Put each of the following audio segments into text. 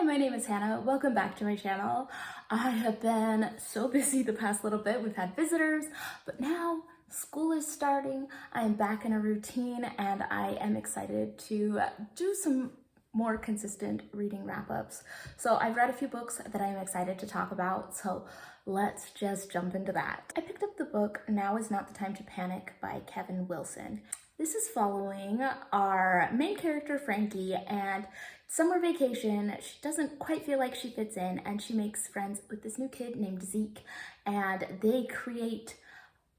my name is Hannah. Welcome back to my channel. I have been so busy the past little bit. We've had visitors, but now school is starting. I am back in a routine and I am excited to do some more consistent reading wrap-ups. So I've read a few books that I'm excited to talk about, so let's just jump into that. I picked up the book Now Is Not the Time to Panic by Kevin Wilson. This is following our main character, Frankie, and summer vacation. She doesn't quite feel like she fits in, and she makes friends with this new kid named Zeke, and they create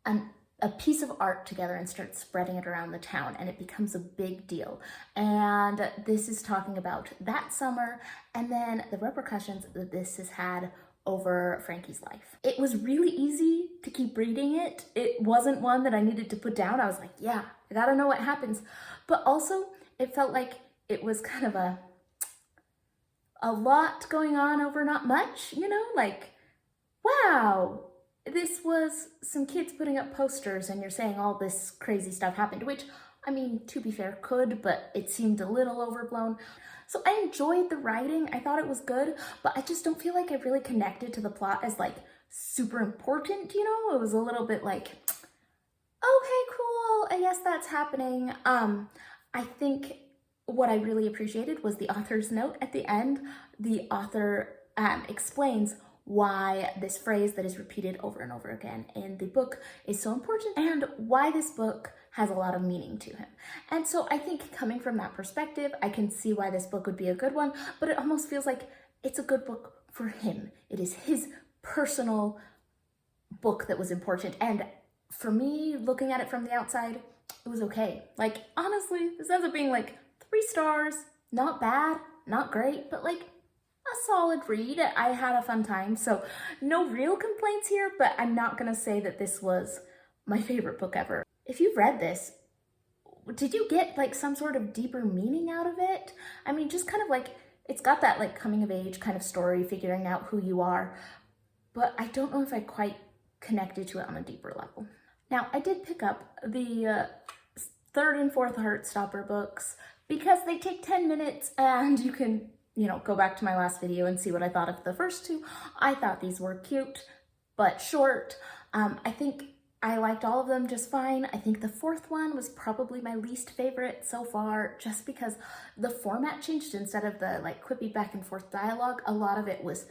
a piece of art together and start spreading it around the town, and it becomes a big deal. And this is talking about that summer and then the repercussions that this has had over Frankie's life. It was really easy to keep reading it. It wasn't one that I needed to put down. I was like, yeah, I gotta know what happens. But also, it felt like it was kind of a lot going on over not much, you know? Like, wow, this was some kids putting up posters and you're saying all this crazy stuff happened, which, I mean, to be fair, could, but it seemed a little overblown. So I enjoyed the writing. I thought it was good, but I just don't feel like I really connected to the plot as like super important, you know? It was a little bit like, okay, cool, I guess that's happening. I think what I really appreciated was the author's note at the end. The author explains why this phrase that is repeated over and over again in the book is so important and why this book has a lot of meaning to him. And so I think coming from that perspective, I can see why this book would be a good one, but it almost feels like it's a good book for him. It is his personal book that was important. And for me, looking at it from the outside, it was okay. Like, honestly, this ends up being like 3 stars, not bad, not great, but like a solid read. I had a fun time, so no real complaints here, but I'm not gonna say that this was my favorite book ever. If you've read this, did you get like some sort of deeper meaning out of it? I mean, just kind of like, it's got that like coming of age kind of story, figuring out who you are, but I don't know if I quite connected to it on a deeper level. Now, I did pick up the 3rd and 4th Heartstopper books because they take 10 minutes and you can, you know, go back to my last video and see what I thought of the first 2. I thought these were cute, but short. I think I liked all of them just fine. I think the 4th one was probably my least favorite so far, just because the format changed. Instead of the like quippy back and forth dialogue, a lot of it was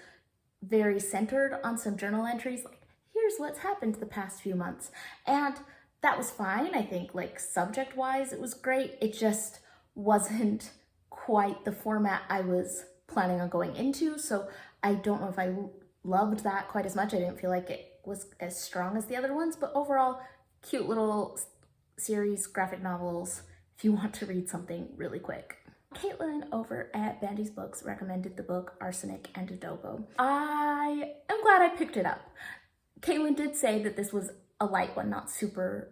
very centered on some journal entries, like, here's what's happened the past few months. And that was fine. I think like subject-wise, it was great. It just wasn't quite the format I was planning on going into. So I don't know if I loved that quite as much. I didn't feel like it was as strong as the other ones, but overall, cute little series, graphic novels, if you want to read something really quick. Caitlin over at Bandy's Books recommended the book Arsenic and Adobo. I am glad I picked it up. Caitlin did say that this was a light one, not super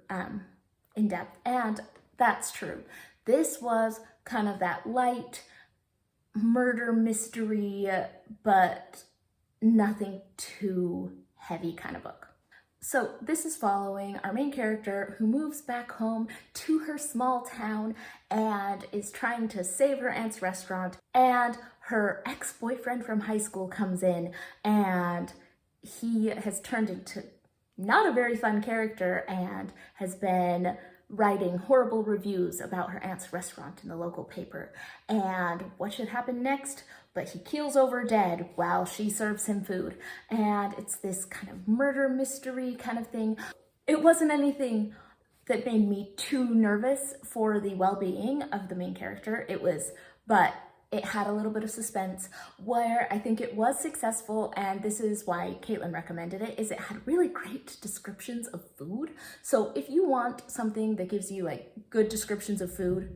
in-depth, and that's true. This was kind of that light murder mystery, but nothing too heavy kind of book. So this is following our main character who moves back home to her small town and is trying to save her aunt's restaurant, and her ex-boyfriend from high school comes in and he has turned into not a very fun character and has been writing horrible reviews about her aunt's restaurant in the local paper. And what should happen next? But he keels over dead while she serves him food. And it's this kind of murder mystery kind of thing. It wasn't anything that made me too nervous for the well-being of the main character. But it had a little bit of suspense where I think it was successful, and this is why Caitlin recommended it, is it had really great descriptions of food. So if you want something that gives you like good descriptions of food,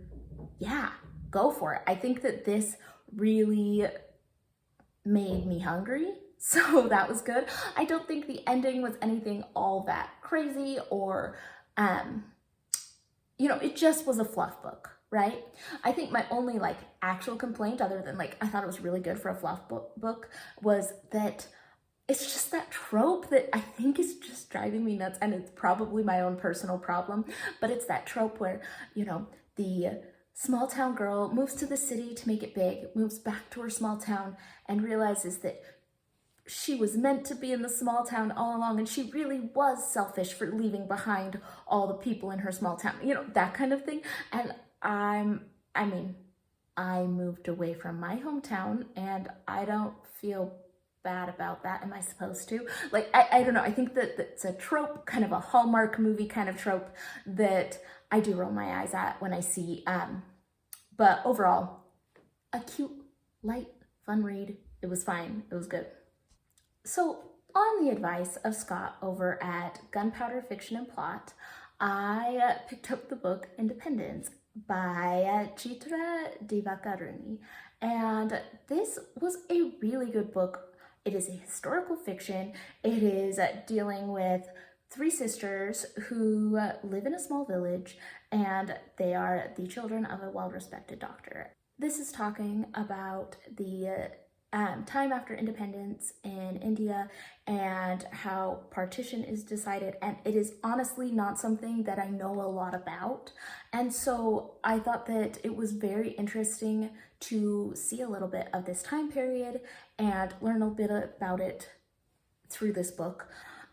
yeah, go for it. I think that this really made me hungry, so that was good. I don't think the ending was anything all that crazy or, you know, it just was a fluff book. Right? I think my only like actual complaint, other than like I thought it was really good for a fluff book, was that it's just that trope that I think is just driving me nuts, and it's probably my own personal problem, but it's that trope where, you know, the small town girl moves to the city to make it big, moves back to her small town and realizes that she was meant to be in the small town all along, and she really was selfish for leaving behind all the people in her small town, you know, that kind of thing. And I mean, I moved away from my hometown and I don't feel bad about that. Am I supposed to? Like, I don't know. I think that that's a trope, kind of a Hallmark movie kind of trope that I do roll my eyes at when I see. But overall, a cute, light, fun read. It was fine. It was good. So, on the advice of Scott over at Gunpowder Fiction and Plot, I picked up the book Independence by Chitra Divakaruni, and this was a really good book. It is a historical fiction. It is dealing with three sisters who live in a small village, and they are the children of a well-respected doctor. This is talking about the time after independence in India and how partition is decided, and it is honestly not something that I know a lot about, and so I thought that it was very interesting to see a little bit of this time period and learn a bit about it through this book.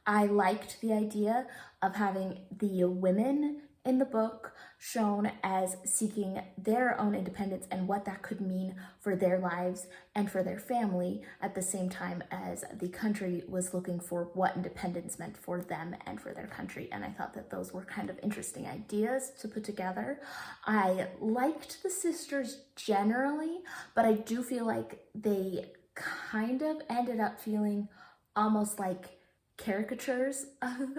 I liked the idea of having the women in the book shown as seeking their own independence and what that could mean for their lives and for their family at the same time as the country was looking for what independence meant for them and for their country. And I thought that those were kind of interesting ideas to put together. I liked the sisters generally, but I do feel like they kind of ended up feeling almost like caricatures of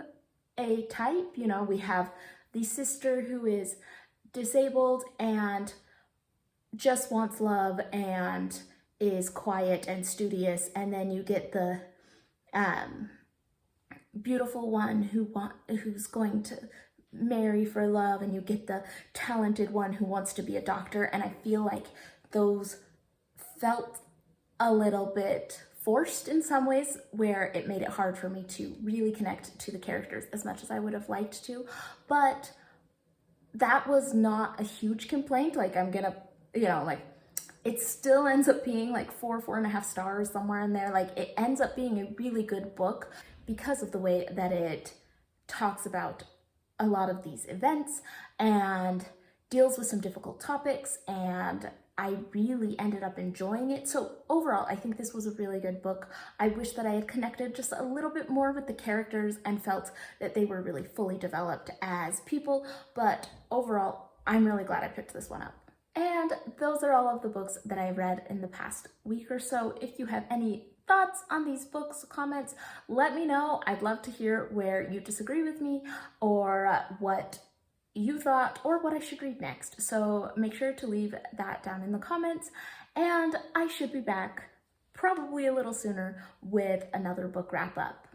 a type. You know, we have the sister who is disabled and just wants love and is quiet and studious, and then you get the beautiful one who's going to marry for love, and you get the talented one who wants to be a doctor. And I feel like those felt a little bit forced in some ways, where it made it hard for me to really connect to the characters as much as I would have liked to. But that was not a huge complaint. Like, I'm gonna, you know, like, it still ends up being like 4.5 stars, somewhere in there. Like, it ends up being a really good book because of the way that it talks about a lot of these events and deals with some difficult topics, and I really ended up enjoying it. So overall, I think this was a really good book. I wish that I had connected just a little bit more with the characters and felt that they were really fully developed as people, but overall, I'm really glad I picked this one up. And those are all of the books that I read in the past week or so. If you have any thoughts on these books, comments, let me know. I'd love to hear where you disagree with me, or what you thought, or what I should read next. So make sure to leave that down in the comments, and I should be back probably a little sooner with another book wrap up.